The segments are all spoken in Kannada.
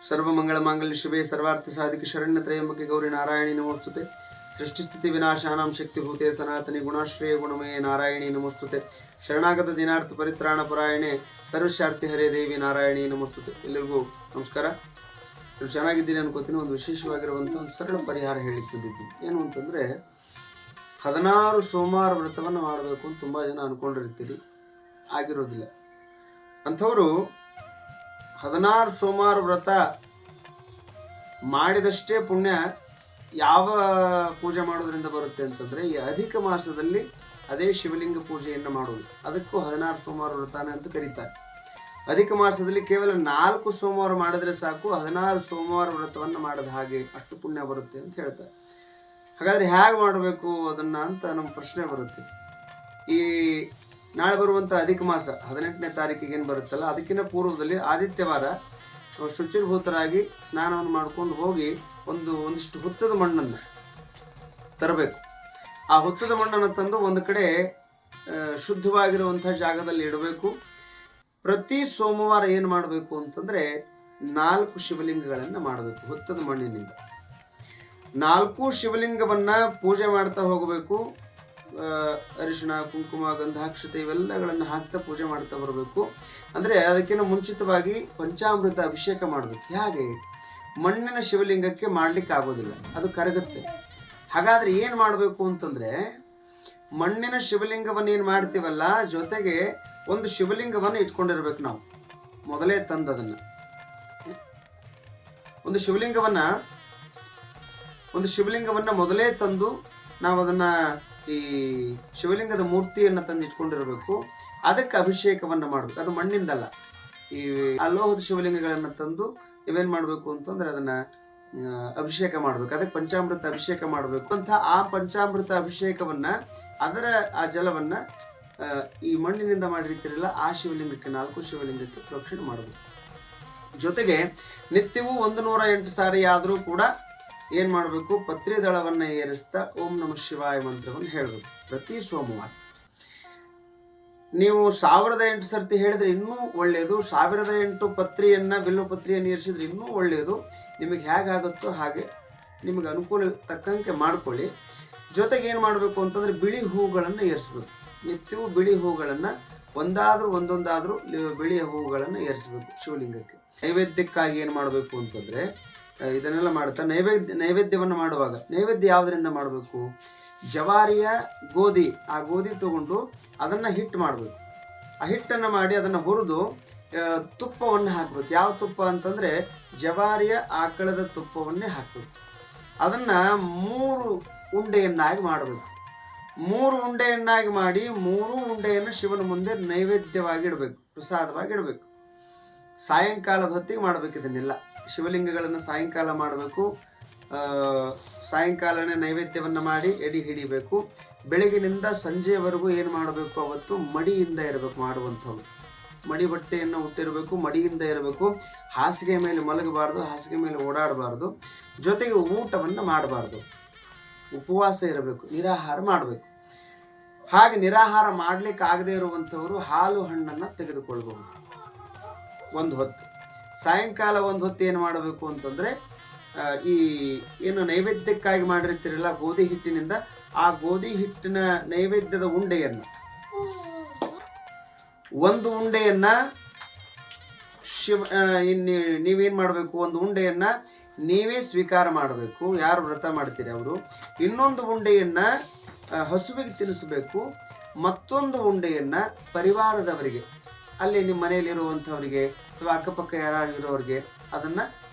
सर्वमंगलमांगल्य शिवे सर्वार्थ साधिके शरण्य त्र्यंबके गौरी नारायणी नमोस्तुते सृष्टिस्थिति विनाशानां शक्तिभूते सनातनी गुणाश्रय गुणमये नारायणी नमोस्तुते ಶರಣಾಗತ ದಿನಾರ್ಥ ಪರಿತ್ರಾಣ ಪರಾಯಣೆ ಸರ್ವಶಾರ್ಥಿ ಹರೇ ದೇವಿ ನಾರಾಯಣಿ ನಮಸ್ತುತೆ. ಎಲ್ಲರಿಗೂ ನಮಸ್ಕಾರ. ನೀವು ಚೆನ್ನಾಗಿದ್ದೀನಿ ಅನ್ಕೋತೀನಿ. ಒಂದು ವಿಶೇಷವಾಗಿರುವಂಥ ಒಂದು ಸರಳ ಪರಿಹಾರ ಹೇಳಿಕೊಂಡಿದ್ದೀನಿ. ಏನು ಅಂತಂದರೆ 16 ಸೋಮವಾರ ವ್ರತವನ್ನು ಮಾಡಬೇಕು ಅಂತ ತುಂಬ ಜನ ಅಂದ್ಕೊಂಡಿರ್ತೀರಿ, ಆಗಿರೋದಿಲ್ಲ. ಅಂಥವರು 16 ಸೋಮವಾರ ವ್ರತ ಮಾಡಿದಷ್ಟೇ ಪುಣ್ಯ ಯಾವ ಪೂಜೆ ಮಾಡೋದ್ರಿಂದ ಬರುತ್ತೆ ಅಂತಂದರೆ, ಈ ಅಧಿಕ ಮಾಸದಲ್ಲಿ ಅದೇ ಶಿವಲಿಂಗ ಪೂಜೆಯನ್ನು ಮಾಡೋದು. ಅದಕ್ಕೂ 16 ಸೋಮವಾರ ವ್ರತಾನೆ ಅಂತ ಕರೀತಾರೆ. ಅಧಿಕ ಮಾಸದಲ್ಲಿ ಕೇವಲ 4 ಸೋಮವಾರ ಮಾಡಿದ್ರೆ ಸಾಕು, 16 ಸೋಮವಾರ ವ್ರತವನ್ನು ಮಾಡಿದ ಹಾಗೆ ಅಷ್ಟು ಪುಣ್ಯ ಬರುತ್ತೆ ಅಂತ ಹೇಳ್ತಾರೆ. ಹಾಗಾದರೆ ಹೇಗೆ ಮಾಡಬೇಕು ಅದನ್ನು ಅಂತ ನಮ್ಮ ಪ್ರಶ್ನೆ ಬರುತ್ತೆ. ಈ ನಾಳೆ ಬರುವಂಥ ಅಧಿಕ ಮಾಸ 18ನೇ ತಾರೀಕಿಗೆ ಏನು ಬರುತ್ತಲ್ಲ, ಅದಕ್ಕಿಂತ ಪೂರ್ವದಲ್ಲಿ ಆದಿತ್ಯವಾರ ಶುಚಿರ್ಭೂತರಾಗಿ ಸ್ನಾನವನ್ನು ಮಾಡ್ಕೊಂಡು ಹೋಗಿ ಒಂದಿಷ್ಟು ಹುತ್ತದ ಮಣ್ಣನ್ನು ತರಬೇಕು. ಆ ಹುತ್ತದ ಮಣ್ಣನ್ನು ತಂದು ಒಂದು ಕಡೆ ಶುದ್ಧವಾಗಿರುವಂಥ ಜಾಗದಲ್ಲಿ ಇಡಬೇಕು. ಪ್ರತಿ ಸೋಮವಾರ ಏನು ಮಾಡಬೇಕು ಅಂತಂದರೆ 4 ಶಿವಲಿಂಗಗಳನ್ನು ಮಾಡಬೇಕು. ಹುತ್ತದ ಮಣ್ಣಿನಿಂದ 4 ಶಿವಲಿಂಗವನ್ನು ಪೂಜೆ ಮಾಡ್ತಾ ಹೋಗಬೇಕು. ಅರಿಶಿಣ, ಕುಂಕುಮ, ಗಂಧಾಕ್ಷತೆ ಇವೆಲ್ಲಗಳನ್ನು ಹಾಕ್ತಾ ಪೂಜೆ ಮಾಡ್ತಾ ಬರಬೇಕು. ಅಂದರೆ ಅದಕ್ಕಿಂತ ಮುಂಚಿತವಾಗಿ ಪಂಚಾಮೃತ ಅಭಿಷೇಕ ಮಾಡಬೇಕು. ಹೇಗೆ? ಮಣ್ಣಿನ ಶಿವಲಿಂಗಕ್ಕೆ ಮಾಡಲಿಕ್ಕೆ ಆಗೋದಿಲ್ಲ, ಅದು ಕರಗುತ್ತೆ. ಹಾಗಾದರೆ ಏನು ಮಾಡಬೇಕು ಅಂತಂದರೆ, ಮಣ್ಣಿನ ಶಿವಲಿಂಗವನ್ನು ಏನು ಮಾಡ್ತೀವಲ್ಲ, ಜೊತೆಗೆ ಒಂದು ಶಿವಲಿಂಗವನ್ನು ಇಟ್ಕೊಂಡಿರ್ಬೇಕು. ನಾವು ಮೊದಲೇ ತಂದು ಅದನ್ನು ಒಂದು ಶಿವಲಿಂಗವನ್ನು ಮೊದಲೇ ತಂದು ನಾವು ಅದನ್ನು ಈ ಶಿವಲಿಂಗದ ಮೂರ್ತಿಯನ್ನು ತಂದು ಇಟ್ಕೊಂಡಿರಬೇಕು. ಅದಕ್ಕೆ ಅಭಿಷೇಕವನ್ನು ಮಾಡಬೇಕು. ಅದು ಮಣ್ಣಿಂದಲ್ಲ, ಈ ಲೋಹದ ಶಿವಲಿಂಗಗಳನ್ನು ತಂದು ಇವೇನು ಮಾಡಬೇಕು ಅಂತಂದರೆ ಅದನ್ನು ಅಭಿಷೇಕ ಮಾಡಬೇಕು. ಅದಕ್ಕೆ ಪಂಚಾಮೃತ ಅಭಿಷೇಕ ಮಾಡಬೇಕು ಅಂತ. ಆ ಪಂಚಾಮೃತ ಅಭಿಷೇಕವನ್ನು, ಅದರ ಆ ಜಲವನ್ನು ಈ ಮಣ್ಣಿನಿಂದ ಮಾಡಿರ್ತೀರಲ್ಲ ಆ ಶಿವಲಿಂಗಕ್ಕೆ, 4 ಶಿವಲಿಂಗಕ್ಕೆ ಪ್ರೋಕ್ಷಣೆ ಮಾಡಬೇಕು. ಜೊತೆಗೆ ನಿತ್ಯವೂ 108 ಸಾರಿ ಆದರೂ ಕೂಡ ಏನು ಮಾಡಬೇಕು, ಪತ್ರಿ ದಳವನ್ನು ಏರಿಸ್ತಾ ಓಂ ನಮಃ ಶಿವಾಯ ಮಂತ್ರವನ್ನು ಹೇಳಬೇಕು ಪ್ರತಿ ಸೋಮವಾರ. ನೀವು 1008 ಸರ್ತಿ ಹೇಳಿದ್ರೆ ಇನ್ನೂ ಒಳ್ಳೆಯದು. 1008 ಪತ್ರಿಯನ್ನು, ಬಿಲ್ವ ಪತ್ರಿಯನ್ನು ಏರಿಸಿದ್ರೆ ಇನ್ನೂ ಒಳ್ಳೆಯದು. ನಿಮಗೆ ಹೇಗಾಗುತ್ತೋ ಹಾಗೆ ನಿಮಗೆ ಅನುಕೂಲ ತಕ್ಕಂತೆ ಮಾಡ್ಕೊಳ್ಳಿ. ಜೊತೆಗೆ ಏನು ಮಾಡಬೇಕು ಅಂತಂದರೆ ಬಿಳಿ ಹೂಗಳನ್ನು ಏರಿಸ್ಬೇಕು. ನಿತ್ಯವೂ ಬಿಳಿ ಹೂಗಳನ್ನು ಒಂದೊಂದಾದರೂ ಬಿಳಿಯ ಹೂಗಳನ್ನು ಏರಿಸಬೇಕು ಶಿವಲಿಂಗಕ್ಕೆ. ನೈವೇದ್ಯಕ್ಕಾಗಿ ಏನು ಮಾಡಬೇಕು ಅಂತಂದರೆ, ಇದನ್ನೆಲ್ಲ ಮಾಡ್ತಾ ನೈವೇದ್ಯವನ್ನು ಮಾಡುವಾಗ ನೈವೇದ್ಯ ಯಾವುದರಿಂದ ಮಾಡಬೇಕು? ಜವಾರಿಯ ಗೋಧಿ, ಆ ಗೋಧಿ ತಗೊಂಡು ಅದನ್ನು ಹಿಟ್ಟು ಮಾಡಬೇಕು. ಆ ಹಿಟ್ಟನ್ನು ಮಾಡಿ ಅದನ್ನು ಹುರಿದು ತುಪ್ಪವನ್ನು ಹಾಕಬೇಕು. ಯಾವ ತುಪ್ಪ ಅಂತಂದರೆ ಜವಾರಿಯ ಆಕಳದ ತುಪ್ಪವನ್ನೇ ಹಾಕಬೇಕು. ಅದನ್ನು 3 ಉಂಡೆಯನ್ನಾಗಿ ಮಾಡಬೇಕು. 3 ಉಂಡೆಯನ್ನಾಗಿ ಮಾಡಿ 3 ಉಂಡೆಯನ್ನು ಶಿವನ ಮುಂದೆ ನೈವೇದ್ಯವಾಗಿ ಇಡಬೇಕು, ಪ್ರಸಾದವಾಗಿ ಇಡಬೇಕು. ಸಾಯಂಕಾಲದ ಹೊತ್ತಿಗೆ ಮಾಡಬೇಕು. ಇದನ್ನೆಲ್ಲ ಶಿವಲಿಂಗಗಳನ್ನು ಸಾಯಂಕಾಲ ಮಾಡಬೇಕು. ಸಾಯಂಕಾಲನೇ ನೈವೇದ್ಯವನ್ನು ಮಾಡಿ ಎಡೆ ಹಿಡಿಬೇಕು. ಬೆಳಗಿನಿಂದ ಸಂಜೆಯವರೆಗೂ ಏನು ಮಾಡಬೇಕು, ಅವತ್ತು ಮಡಿಯಿಂದ ಇರಬೇಕು. ಮಾಡುವಂಥವ್ರು ಮಡಿ ಬಟ್ಟೆಯನ್ನು ಹುಟ್ಟಿರಬೇಕು, ಮಡಿಯಿಂದ ಇರಬೇಕು. ಹಾಸಿಗೆ ಮೇಲೆ ಮಲಗಬಾರ್ದು, ಹಾಸಿಗೆ ಮೇಲೆ ಓಡಾಡಬಾರ್ದು. ಜೊತೆಗೆ ಊಟವನ್ನು ಮಾಡಬಾರ್ದು, ಉಪವಾಸ ಇರಬೇಕು, ನಿರಾಹಾರ ಮಾಡಬೇಕು. ಹಾಗೆ ನಿರಾಹಾರ ಮಾಡಲಿಕ್ಕೆ ಆಗದೇ ಇರುವಂಥವರು ಹಾಲು ಹಣ್ಣನ್ನು ತೆಗೆದುಕೊಳ್ಬಹುದು ಒಂದು ಹೊತ್ತು. ಸಾಯಂಕಾಲ ಒಂದು ಹೊತ್ತು ಏನು ಮಾಡಬೇಕು ಅಂತಂದರೆ, ಈ ಏನು ನೈವೇದ್ಯಕ್ಕಾಗಿ ಮಾಡಿರ್ತೀರಲ್ಲ ಗೋಧಿ ಹಿಟ್ಟಿನಿಂದ, ಆ ಗೋಧಿ ಹಿಟ್ಟಿನ ನೈವೇದ್ಯದ ಉಂಡೆಯನ್ನು, ಒಂದು ಉಂಡೆಯನ್ನು ನೀವೇನು ಮಾಡಬೇಕು, ಒಂದು ಉಂಡೆಯನ್ನು ನೀವೇ ಸ್ವೀಕಾರ ಮಾಡಬೇಕು, ಯಾರು ವ್ರತ ಮಾಡ್ತೀರಿ ಅವರು. ಇನ್ನೊಂದು ಉಂಡೆಯನ್ನು ಹಸುವಿಗೆ ತಿನ್ನಿಸಬೇಕು. ಮತ್ತೊಂದು ಉಂಡೆಯನ್ನು ಪರಿವಾರದವರಿಗೆ, ಅಲ್ಲಿ ನಿಮ್ಮ ಮನೆಯಲ್ಲಿರುವಂಥವರಿಗೆ ಅಥವಾ ಅಕ್ಕಪಕ್ಕ ಯಾರು ಇರೋರಿಗೆ ಅದನ್ನು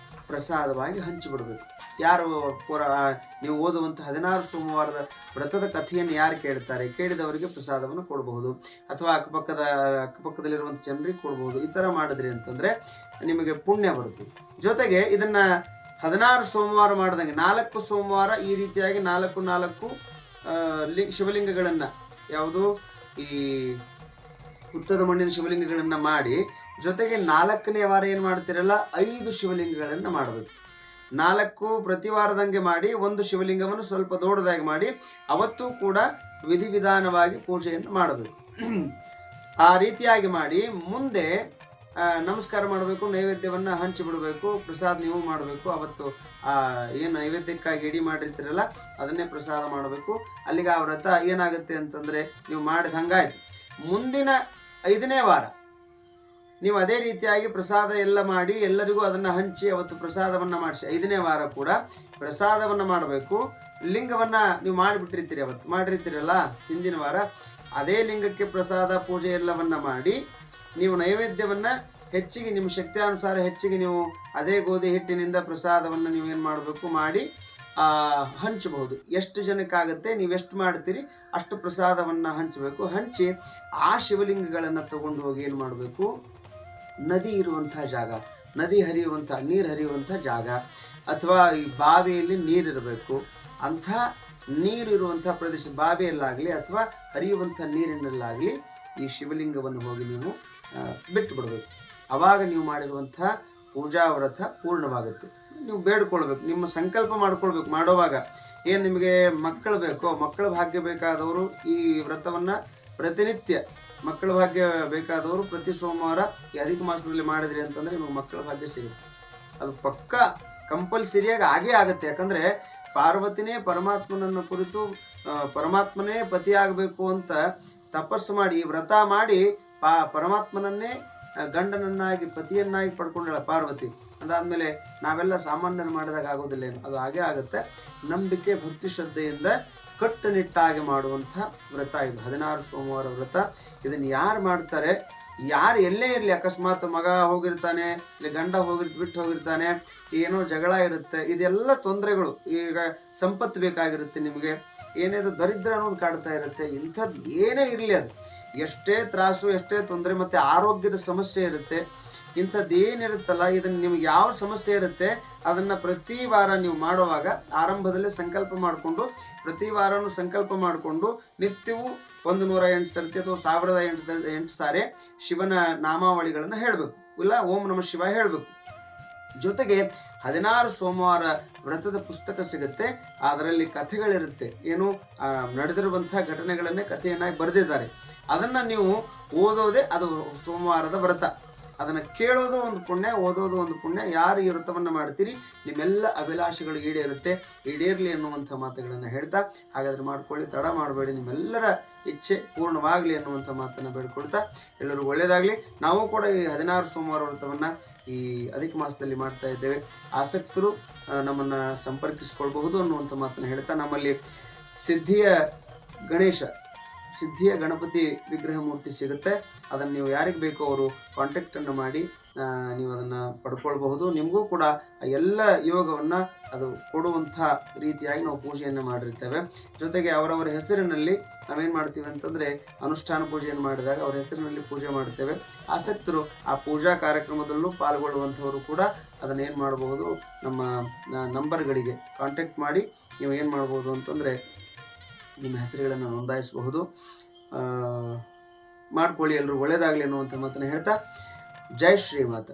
ಪ್ರಸಾದವಾಗಿ ಹಂಚಿಬಿಡಬೇಕು. ಯಾರು ನೀವು ಓದುವಂಥ 16 ಸೋಮವಾರದ ವ್ರತದ ಕಥೆಯನ್ನು ಯಾರು ಕೇಳ್ತಾರೆ, ಕೇಳಿದವರಿಗೆ ಪ್ರಸಾದವನ್ನು ಕೊಡಬಹುದು, ಅಥವಾ ಅಕ್ಕಪಕ್ಕದಲ್ಲಿರುವಂಥ ಜನರಿಗೆ ಕೊಡಬಹುದು. ಈ ಥರ ಮಾಡಿದ್ರಿ ಅಂತಂದರೆ ನಿಮಗೆ ಪುಣ್ಯ ಬರುತ್ತೆ. ಜೊತೆಗೆ ಇದನ್ನು 16 ಸೋಮವಾರ ಮಾಡಿದಂಗೆ 4 ಸೋಮವಾರ ಈ ರೀತಿಯಾಗಿ 4 ಶಿವಲಿಂಗಗಳನ್ನು, ಯಾವುದು ಈ ಹುತ್ತದ ಮಣ್ಣಿನ ಶಿವಲಿಂಗಗಳನ್ನು ಮಾಡಿ, ಜೊತೆಗೆ 4ನೇ ವಾರ ಏನು ಮಾಡ್ತೀರಲ್ಲ 5 ಶಿವಲಿಂಗಗಳನ್ನು ಮಾಡಬೇಕು. 4 ಪ್ರತಿ ವಾರದಂಗೆ ಮಾಡಿ, ಒಂದು ಶಿವಲಿಂಗವನ್ನು ಸ್ವಲ್ಪ ದೊಡ್ಡದಾಗಿ ಮಾಡಿ ಅವತ್ತೂ ಕೂಡ ವಿಧಿವಿಧಾನವಾಗಿ ಪೂಜೆಯನ್ನು ಮಾಡಬೇಕು. ಆ ರೀತಿಯಾಗಿ ಮಾಡಿ ಮುಂದೆ ನಮಸ್ಕಾರ ಮಾಡಬೇಕು, ನೈವೇದ್ಯವನ್ನು ಹಂಚಿಬಿಡಬೇಕು, ಪ್ರಸಾದ ನೀವು ಮಾಡಬೇಕು. ಅವತ್ತು ಏನು ನೈವೇದ್ಯಕ್ಕಾಗಿ ಎಡಿ ಮಾಡಿರ್ತೀರಲ್ಲ ಅದನ್ನೇ ಪ್ರಸಾದ ಮಾಡಬೇಕು. ಅಲ್ಲಿಗೆ ಆ ವ್ರತ ಏನಾಗುತ್ತೆ ಅಂತಂದರೆ ನೀವು ಮಾಡಿದ ಹಂಗಾಯ್ತು. ಮುಂದಿನ 5ನೇ ವಾರ ನೀವು ಅದೇ ರೀತಿಯಾಗಿ ಪ್ರಸಾದ ಎಲ್ಲ ಮಾಡಿ ಎಲ್ಲರಿಗೂ ಅದನ್ನು ಹಂಚಿ ಅವತ್ತು ಪ್ರಸಾದವನ್ನು ಮಾಡಿಸಿ 5ನೇ ವಾರ ಕೂಡ ಪ್ರಸಾದವನ್ನು ಮಾಡಬೇಕು. ಲಿಂಗವನ್ನು ನೀವು ಮಾಡಿಬಿಟ್ಟಿರ್ತೀರಿ, ಅವತ್ತು ಮಾಡಿರ್ತೀರಲ್ಲ ಹಿಂದಿನ ವಾರ, ಅದೇ ಲಿಂಗಕ್ಕೆ ಪ್ರಸಾದ ಪೂಜೆ ಎಲ್ಲವನ್ನು ಮಾಡಿ ನೀವು ನೈವೇದ್ಯವನ್ನು ಹೆಚ್ಚಿಗೆ ನಿಮ್ಮ ಶಕ್ತಿಯಾನುಸಾರ ಹೆಚ್ಚಿಗೆ ನೀವು ಅದೇ ಗೋಧಿ ಹಿಟ್ಟಿನಿಂದ ಪ್ರಸಾದವನ್ನು ನೀವು ಏನು ಮಾಡಬೇಕು ಮಾಡಿ ಹಂಚಬಹುದು. ಎಷ್ಟು ಜನಕ್ಕಾಗುತ್ತೆ ನೀವೆಷ್ಟು ಮಾಡ್ತೀರಿ ಅಷ್ಟು ಪ್ರಸಾದವನ್ನು ಹಂಚಬೇಕು. ಹಂಚಿ ಆ ಶಿವಲಿಂಗಗಳನ್ನು ತಗೊಂಡು ಹೋಗಿ ಏನು ಮಾಡಬೇಕು, ನದಿ ಇರುವಂಥ ಜಾಗ, ನದಿ ಹರಿಯುವಂಥ ನೀರು ಹರಿಯುವಂಥ ಜಾಗ ಅಥವಾ ಈ ಬಾವಿಯಲ್ಲಿ ನೀರಿರಬೇಕು, ಅಂಥ ನೀರಿರುವಂಥ ಪ್ರದೇಶ ಬಾವಿಯಲ್ಲಾಗಲಿ ಅಥವಾ ಹರಿಯುವಂಥ ನೀರಿನಲ್ಲಾಗಲಿ ಈ ಶಿವಲಿಂಗವನ್ನು ಹೋಗಿ ನೀವು ಬಿಟ್ಟು ಬಿಡಬೇಕು. ಆವಾಗ ನೀವು ಮಾಡಿರುವಂಥ ಪೂಜಾ ವ್ರತ ಪೂರ್ಣವಾಗುತ್ತೆ. ನೀವು ಬೇಡ್ಕೊಳ್ಬೇಕು, ನಿಮ್ಮ ಸಂಕಲ್ಪ ಮಾಡ್ಕೊಳ್ಬೇಕು. ಮಾಡೋವಾಗ ಏನು ನಿಮಗೆ ಮಕ್ಕಳು ಬೇಕೋ, ಮಕ್ಕಳ ಭಾಗ್ಯ ಬೇಕಾದವರು ಈ ವ್ರತವನ್ನು ಪ್ರತಿನಿತ್ಯ, ಮಕ್ಕಳ ಭಾಗ್ಯ ಬೇಕಾದವರು ಪ್ರತಿ ಸೋಮವಾರ ಈ ಅಧಿಕ ಮಾಸದಲ್ಲಿ ಮಾಡಿದ್ರಿ ಅಂತಂದರೆ ನಿಮಗೆ ಮಕ್ಕಳ ಭಾಗ್ಯ ಸಿಗುತ್ತೆ. ಅದು ಪಕ್ಕ ಕಂಪಲ್ಸರಿಯಾಗಿ ಆಗೇ ಆಗುತ್ತೆ. ಯಾಕಂದರೆ ಪಾರ್ವತಿನೇ ಪರಮಾತ್ಮನನ್ನು ಕುರಿತು ಪರಮಾತ್ಮನೇ ಪತಿಯಾಗಬೇಕು ಅಂತ ತಪಸ್ಸು ಮಾಡಿ ಈ ವ್ರತ ಮಾಡಿ ಪರಮಾತ್ಮನನ್ನೇ ಗಂಡನನ್ನಾಗಿ ಪತಿಯನ್ನಾಗಿ ಪಡ್ಕೊಂಡಳ ಪಾರ್ವತಿ. ಅದಾದಮೇಲೆ ನಾವೆಲ್ಲ ಸಾಮಾನ್ಯರು ಮಾಡಿದಾಗ ಆಗೋದಿಲ್ಲ, ಏನು ಅದು ಹಾಗೇ ಆಗುತ್ತೆ. ನಂಬಿಕೆ ಭಕ್ತಿ ಶ್ರದ್ಧೆಯಿಂದ ಕಟ್ಟುನಿಟ್ಟಾಗಿ ಮಾಡುವಂಥ ವ್ರತ ಇದು 16 ಸೋಮವಾರ ವ್ರತ. ಇದನ್ನು ಯಾರು ಮಾಡ್ತಾರೆ, ಯಾರು ಎಲ್ಲೇ ಇರಲಿ, ಅಕಸ್ಮಾತ್ ಮಗ ಹೋಗಿರ್ತಾನೆ, ಇಲ್ಲಿ ಗಂಡ ಬಿಟ್ಟು ಹೋಗಿರ್ತಾನೆ, ಏನೋ ಜಗಳ ಇರುತ್ತೆ, ಇದೆಲ್ಲ ತೊಂದರೆಗಳು. ಈಗ ಸಂಪತ್ತು ಬೇಕಾಗಿರುತ್ತೆ, ನಿಮಗೆ ಏನೇದು ದರಿದ್ರ ಅನ್ನೋದು ಕಾಡ್ತಾ ಇರುತ್ತೆ. ಇಂಥದ್ದು ಏನೇ ಇರಲಿ, ಅದು ಎಷ್ಟೇ ತ್ರಾಸು, ಎಷ್ಟೇ ತೊಂದರೆ, ಮತ್ತು ಆರೋಗ್ಯದ ಸಮಸ್ಯೆ ಇರುತ್ತೆ, ಇಂಥದ್ದು ಏನಿರುತ್ತಲ್ಲ, ಇದನ್ನು ನಿಮ್ಗೆ ಯಾವ ಸಮಸ್ಯೆ ಇರುತ್ತೆ ಅದನ್ನು ಪ್ರತಿ ವಾರ ನೀವು ಮಾಡುವಾಗ ಆರಂಭದಲ್ಲೇ ಸಂಕಲ್ಪ ಮಾಡಿಕೊಂಡು, ಪ್ರತಿ ವಾರನೂ ಸಂಕಲ್ಪ ಮಾಡಿಕೊಂಡು ನಿತ್ಯವೂ 108 ಸರ್ತಿ ಅಥವಾ 1008 ಸಾರಿ ಶಿವನ ನಾಮಾವಳಿಗಳನ್ನು ಹೇಳಬೇಕು, ಇಲ್ಲ ಓಂ ನಮಃ ಶಿವ ಹೇಳಬೇಕು. ಜೊತೆಗೆ 16 ಸೋಮವಾರ ವ್ರತದ ಪುಸ್ತಕ ಸಿಗುತ್ತೆ. ಅದರಲ್ಲಿ ಕಥೆಗಳಿರುತ್ತೆ, ಏನು ನಡೆದಿರುವಂಥ ಘಟನೆಗಳನ್ನೇ ಕಥೆಯನ್ನಾಗಿ ಬರೆದಿದ್ದಾರೆ. ಅದನ್ನು ನೀವು ಓದೋದೇ ಅದು ಸೋಮವಾರದ ವ್ರತ. ಅದನ್ನು ಕೇಳೋದು ಒಂದು ಪುಣ್ಯ, ಓದೋದು ಒಂದು ಪುಣ್ಯ. ಯಾರು ಈ ವ್ರತವನ್ನು ಮಾಡ್ತೀರಿ ನಿಮ್ಮೆಲ್ಲ ಅಭಿಲಾಷೆಗಳು ಈಡೇರಲಿ ಅನ್ನುವಂಥ ಮಾತುಗಳನ್ನು ಹೇಳ್ತಾ, ಹಾಗಾದರೆ ಮಾಡ್ಕೊಳ್ಳಿ, ತಡ ಮಾಡಬೇಡಿ, ನಿಮ್ಮೆಲ್ಲರ ಇಚ್ಛೆ ಪೂರ್ಣವಾಗಲಿ ಅನ್ನುವಂಥ ಮಾತನ್ನು ಬೇಡ್ಕೊಳ್ತಾ ಎಲ್ಲರೂ ಒಳ್ಳೆಯದಾಗಲಿ. ನಾವು ಕೂಡ ಈ 16 ಸೋಮವಾರ ವ್ರತವನ್ನು ಈ ಅಧಿಕ ಮಾಸದಲ್ಲಿ ಮಾಡ್ತಾ ಇದ್ದೇವೆ. ಆಸಕ್ತರು ನಮ್ಮನ್ನು ಸಂಪರ್ಕಿಸ್ಕೊಳ್ಬಹುದು ಅನ್ನುವಂಥ ಮಾತನ್ನು ಹೇಳ್ತಾ, ನಮ್ಮಲ್ಲಿ ಸಿದ್ಧಿಯ ಗಣಪತಿ ವಿಗ್ರಹ ಮೂರ್ತಿ ಸಿಗುತ್ತೆ. ಅದನ್ನು ನೀವು ಯಾರಿಗೆ ಬೇಕೋ ಅವರು ಕಾಂಟ್ಯಾಕ್ಟನ್ನು ಮಾಡಿ ನೀವು ಅದನ್ನು ಪಡ್ಕೊಳ್ಬಹುದು. ನಿಮಗೂ ಕೂಡ ಎಲ್ಲ ಯೋಗವನ್ನು ಅದು ಕೊಡುವಂಥ ರೀತಿಯಾಗಿ ನಾವು ಪೂಜೆಯನ್ನು ಮಾಡಿರ್ತೇವೆ. ಜೊತೆಗೆ ಅವರವರ ಹೆಸರಿನಲ್ಲಿ ನಾವೇನು ಮಾಡ್ತೀವಿ ಅಂತಂದರೆ ಅನುಷ್ಠಾನ ಪೂಜೆಯನ್ನು ಮಾಡಿದಾಗ ಅವರ ಹೆಸರಿನಲ್ಲಿ ಪೂಜೆ ಮಾಡ್ತೇವೆ. ಆಸಕ್ತರು ಆ ಪೂಜಾ ಕಾರ್ಯಕ್ರಮದಲ್ಲೂ ಪಾಲ್ಗೊಳ್ಳುವಂಥವರು ಕೂಡ ಅದನ್ನು ಏನು ಮಾಡಬಹುದು, ನಮ್ಮ ನಂಬರ್ಗಳಿಗೆ ಕಾಂಟ್ಯಾಕ್ಟ್ ಮಾಡಿ ನೀವು ಏನು ಮಾಡ್ಬೋದು ಅಂತಂದರೆ ನಿಮ್ಮ ಹೆಸರುಗಳನ್ನು ನೋಂದಾಯಿಸಬಹುದು. ಮಾಡ್ಕೊಳ್ಳಿ, ಎಲ್ಲರೂ ಒಳ್ಳೆಯದಾಗಲಿ ಅನ್ನುವಂಥ ಮಾತನ್ನು ಹೇಳ್ತಾ, ಜೈ ಶ್ರೀಮಾತ.